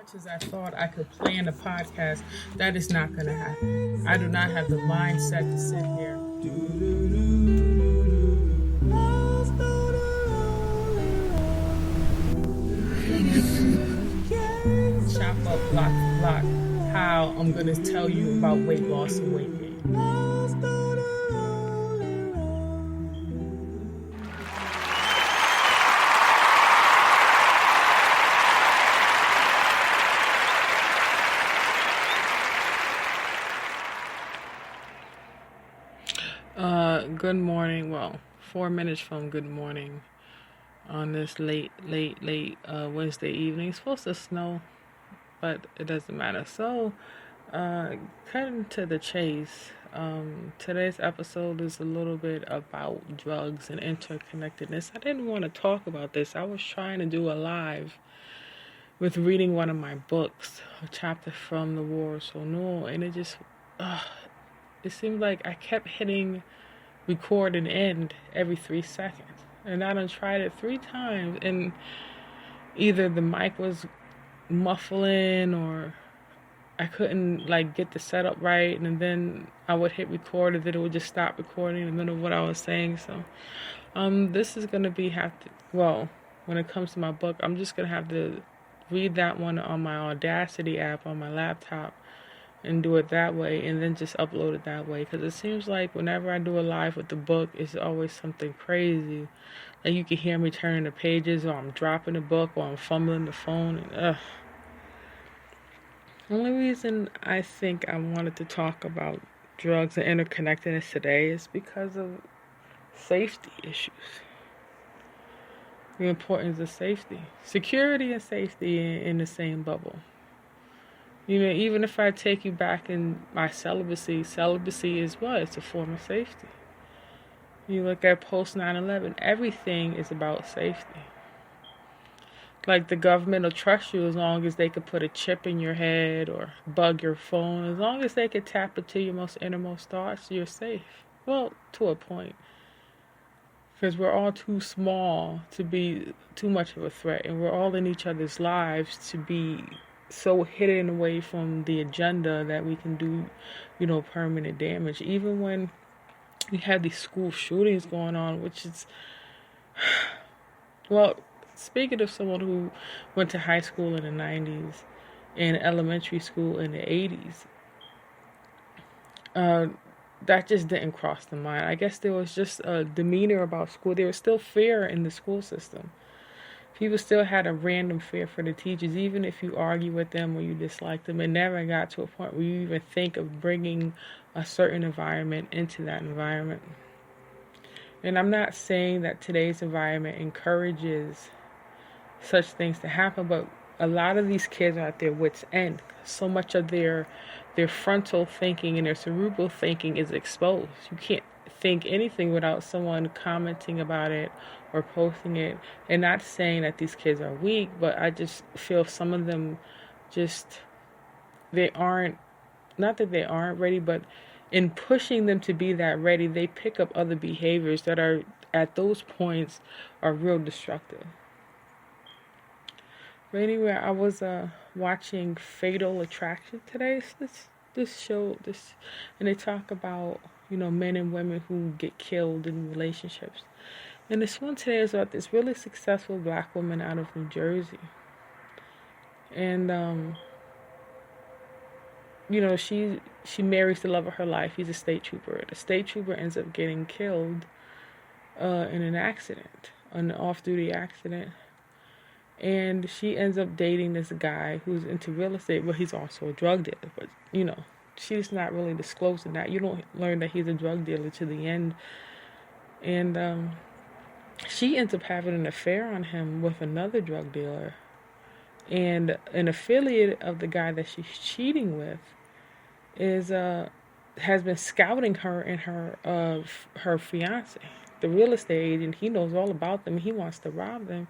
much as I thought I could plan a podcast, that is not going to happen. I do not have the mindset to sit here. Chop up block for block how I'm going to tell you about weight loss and weight gain. Good morning. Well, 4 minutes from good morning on this late Wednesday evening. It's supposed to snow, but it doesn't matter. So, cutting to the chase, today's episode is a little bit about drugs and interconnectedness. I didn't want to talk about this. I was trying to do a live with reading one of my books, a chapter from the Wars of Noone, and it seemed like I kept hitting record and end every 3 seconds. And I done tried it 3 times, and either the mic was muffling or I couldn't get the setup right, and then I would hit record and then it would just stop recording in the middle of what I was saying. So this is gonna be when it comes to my book, I'm just gonna have to read that one on my Audacity app on my laptop and do it that way, and then just upload it that way, because it seems like whenever I do a live with the book, it's always something crazy. Like you can hear me turning the pages, or I'm dropping the book, or I'm fumbling the phone, and The only reason I think I wanted to talk about drugs and interconnectedness today is because of safety issues. The importance of safety. Security and safety in the same bubble. Even if I take you back in my celibacy is what? It's a form of safety. You look at post 9/11, everything is about safety. Like the government will trust you as long as they could put a chip in your head or bug your phone. As long as they could tap into your most innermost thoughts, you're safe. Well, to a point. Because we're all too small to be too much of a threat, and we're all in each other's lives to be so hidden away from the agenda that we can do, permanent damage. Even when we have these school shootings going on, which is, well, speaking of someone who went to high school in the 90s and elementary school in the 80s, that just didn't cross the mind. I guess there was just a demeanor about school. There was still fear in the school system. People still had a random fear for the teachers, even if you argue with them or you dislike them. It never got to a point where you even think of bringing a certain environment into that environment. And I'm not saying that today's environment encourages such things to happen, but a lot of these kids are at their wits' end. So much of their frontal thinking and their cerebral thinking is exposed. You can't think anything without someone commenting about it or posting it. And not saying that these kids are weak, but I just feel some of them not that they aren't ready, but in pushing them to be that ready, they pick up other behaviors that are at those points are real destructive. But anyway, I was watching Fatal Attraction today. This show, and they talk about men and women who get killed in relationships. And this one today is about this really successful black woman out of New Jersey. And she marries the love of her life. He's a state trooper. The state trooper ends up getting killed in an accident, an off-duty accident. And she ends up dating this guy who's into real estate, but he's also a drug dealer. But, she's not really disclosing that. You don't learn that he's a drug dealer to the end. And she ends up having an affair on him with another drug dealer. And an affiliate of the guy that she's cheating with has been scouting her and her fiance. The real estate agent, he knows all about them. He wants to rob them.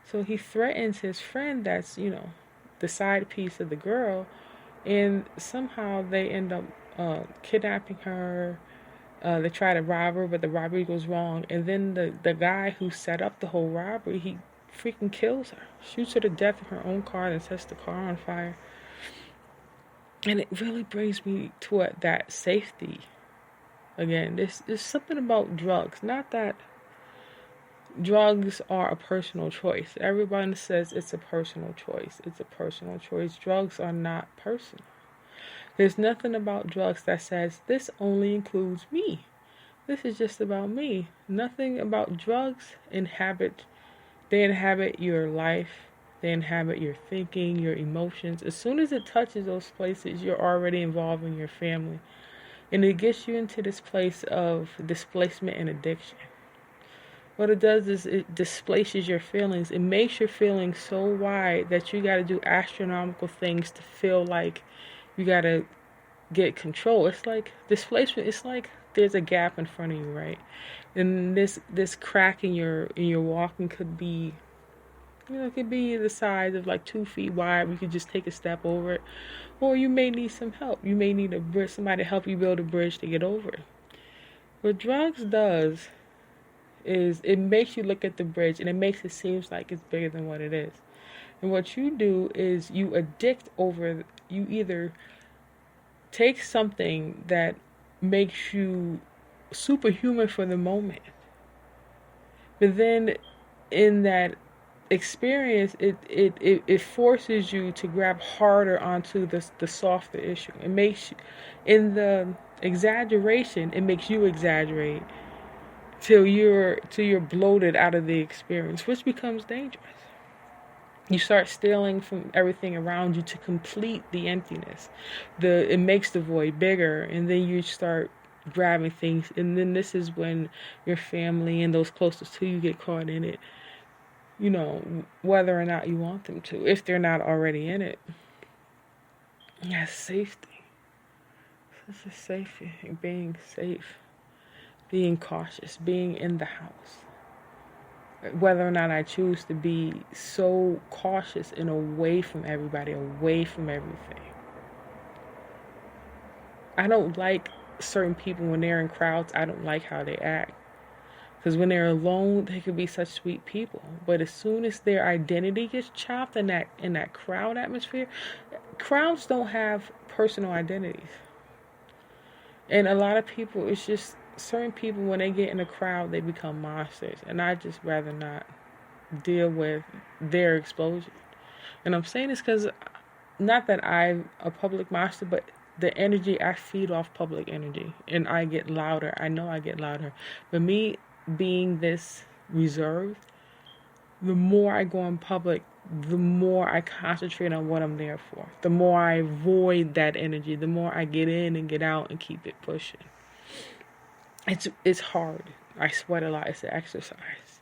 So he threatens his friend that's, the side piece of the girl. And somehow they end up kidnapping her. They try to rob her, but the robbery goes wrong. And then the guy who set up the whole robbery, he freaking kills her, shoots her to death in her own car, and sets the car on fire. And it really brings me to that safety. Again, there's something about drugs. Not that drugs are a personal choice. Everyone says it's a personal choice. It's a personal choice. Drugs are not personal. There's nothing about drugs that says this only includes me. This is just about me. Nothing about drugs they inhabit your life. They inhabit your thinking, your emotions. As soon as it touches those places, you're already involving your family. And it gets you into this place of displacement and addiction. What it does is it displaces your feelings. It makes your feelings so wide that you got to do astronomical things to feel like you got to get control. It's like displacement. It's like there's a gap in front of you, right? And this crack in your walking could be, it could be the size of like 2 feet wide. You could just take a step over it, or you may need some help. You may need somebody to help you build a bridge to get over it. What drugs does is it makes you look at the bridge, and it makes it seem like it's bigger than what it is. And what you do is you either take something that makes you superhuman for the moment, but then in that experience, it forces you to grab harder onto the softer issue. It makes you, in the exaggeration, it makes you exaggerate till you're bloated out of the experience, which becomes dangerous. You start stealing from everything around you to complete the emptiness. It makes the void bigger, and then you start grabbing things, and then this is when your family and those closest to you get caught in it. Whether or not you want them to, if they're not already in it. That's safety. This is safety. Being safe. Being cautious. Being in the house. Whether or not I choose to be so cautious and away from everybody, away from everything. I don't like certain people when they're in crowds. I don't like how they act. Because when they're alone, they can be such sweet people. But as soon as their identity gets chopped in that crowd atmosphere, crowds don't have personal identities. And a lot of people, it's just certain people, when they get in a crowd, they become monsters. And I just rather not deal with their explosion. And I'm saying this because, not that I'm a public monster, but the energy, I feed off public energy. And I get louder. I know I get louder. But me being this reserved, the more I go in public, the more I concentrate on what I'm there for. The more I avoid that energy, the more I get in and get out and keep it pushing. It's hard. I sweat a lot. It's an exercise.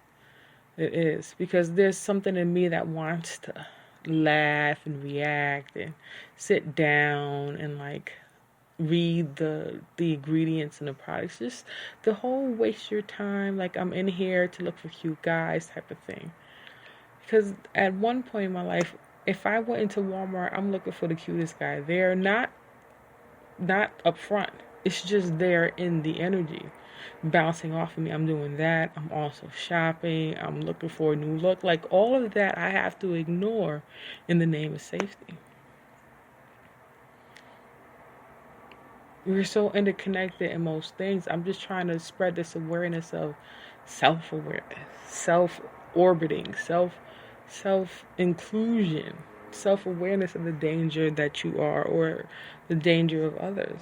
It is. Because there's something in me that wants to laugh and react and sit down and read the ingredients and the products. Just the whole waste your time, like I'm in here to look for cute guys type of thing. Because at one point in my life, if I went into Walmart, I'm looking for the cutest guy. They're not up front. It's just there in the energy, bouncing off of me. I'm doing that. I'm also shopping. I'm looking for a new look. Like all of that I have to ignore in the name of safety. We're so interconnected in most things. I'm just trying to spread this awareness of self-awareness, self-orbiting, self-inclusion, self-awareness of the danger that you are or the danger of others.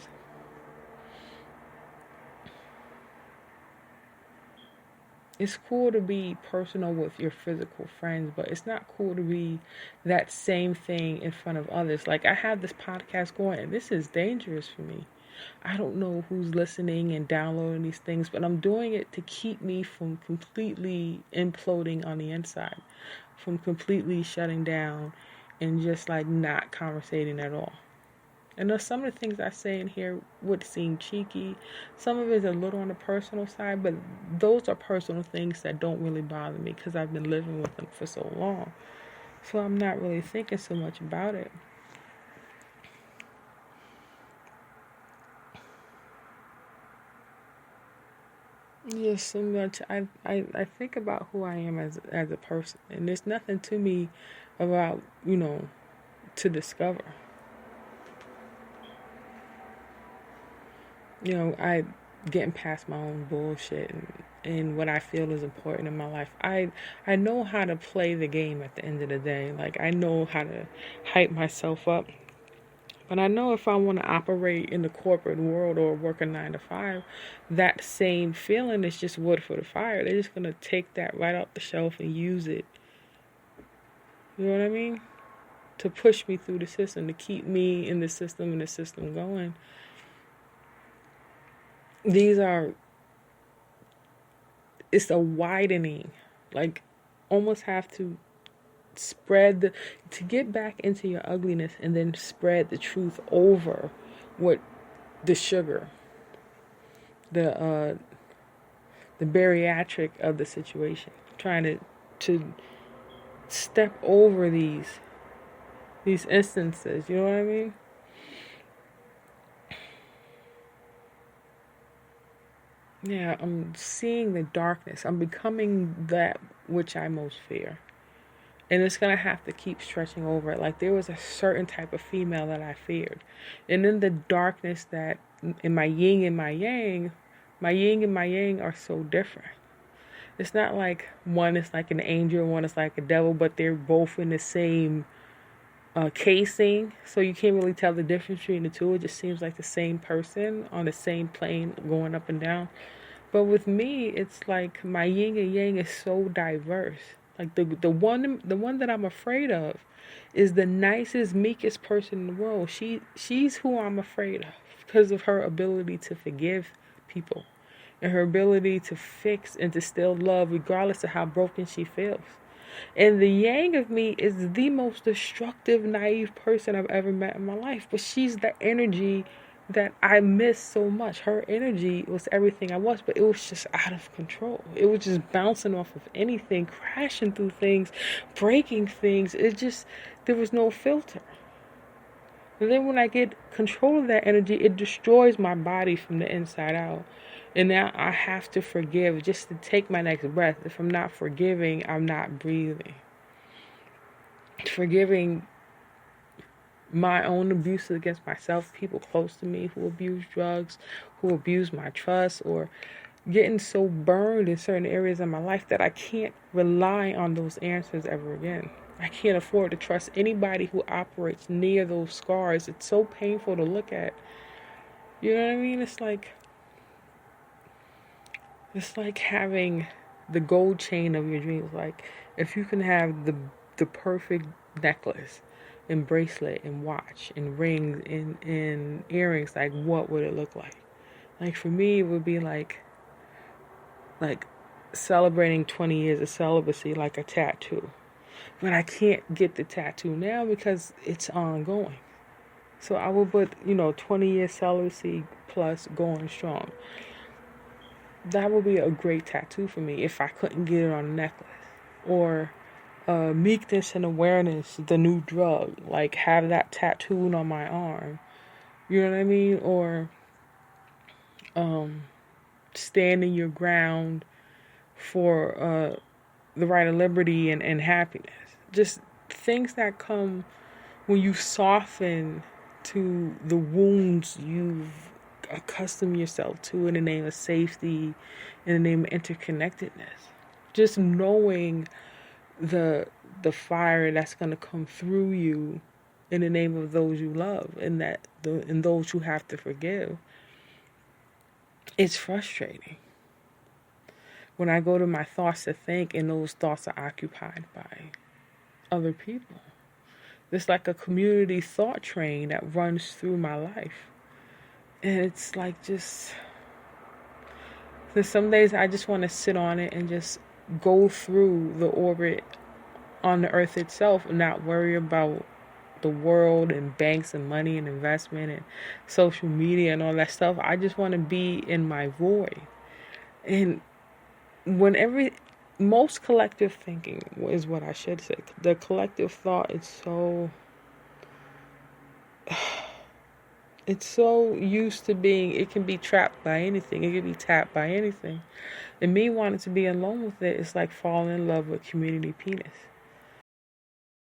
It's cool to be personal with your physical friends, but it's not cool to be that same thing in front of others. Like I have this podcast going, and this is dangerous for me. I don't know who's listening and downloading these things, but I'm doing it to keep me from completely imploding on the inside, from completely shutting down and just not conversating at all. And some of the things I say in here would seem cheeky. Some of it is a little on the personal side, but those are personal things that don't really bother me because I've been living with them for so long. So I'm not really thinking so much about it. Just so much. I think about who I am as a person, and there's nothing to me about to discover. I getting past my own bullshit and what I feel is important in my life. I know how to play the game at the end of the day. Like I know how to hype myself up. But I know if I want to operate in the corporate world or work a 9 to 5, that same feeling is just wood for the fire. They're just gonna take that right off the shelf and use it. You know what I mean? To push me through the system, to keep me in the system and the system going. These are, it's a widening. Like, almost have to to get back into your ugliness and then spread the truth over what the sugar, the bariatric of the situation, trying to step over these instances. You know what I mean? Yeah, I'm seeing the darkness. I'm becoming that which I most fear. And it's going to have to keep stretching over it. Like there was a certain type of female that I feared. And then the darkness that in my yin and my yin and my yang are so different. It's not like one is like an angel, one is like a devil, but they're both in the same casing. So you can't really tell the difference between the two. It just seems like the same person on the same plane going up and down. But with me, it's like my yin and yang is so diverse. Like the one that I'm afraid of is the nicest, meekest person in the world. She's who I'm afraid of because of her ability to forgive people and her ability to fix and to still love regardless of how broken she feels. And the yang of me is the most destructive, naive person I've ever met in my life. But she's the energy that I miss so much. Her energy was everything I was, but it was just out of control. It was just bouncing off of anything, crashing through things, breaking things. There was no filter. And then when I get control of that energy, it destroys my body from the inside out. And now I have to forgive just to take my next breath. If I'm not forgiving, I'm not breathing. Forgiving my own abuses against myself, people close to me who abuse drugs, who abuse my trust, or getting so burned in certain areas of my life that I can't rely on those answers ever again. I can't afford to trust anybody who operates near those scars. It's so painful to look at. You know what I mean? It's like having the gold chain of your dreams. Like if you can have the perfect necklace and bracelet and watch and rings and earrings, like what would it look like? Like for me, it would be like celebrating 20 years of celibacy, like a tattoo. But I can't get the tattoo now because it's ongoing. So I will put 20 years celibacy plus going strong. That would be a great tattoo for me if I couldn't get it on a necklace. Or meekness and awareness, the new drug. Like have that tattooed on my arm. You know what I mean? Or standing your ground for the right of liberty and happiness. Just things that come when you soften to the wounds you've accustomed yourself to in the name of safety, in the name of interconnectedness. Just knowing the fire that's going to come through you in the name of those you love and those you have to forgive. It's frustrating when I go to my thoughts to think and those thoughts are occupied by other people. It's like a community thought train that runs through my life. And it's like just, there's some days I just want to sit on it and just go through the orbit on the earth itself and not worry about the world and banks and money and investment and social media and all that stuff. I just want to be in my void. And most collective thinking is what I should say. The collective thought is so It's so used to being, it can be trapped by anything. It can be tapped by anything. And me wanting to be alone with it is like falling in love with community penis.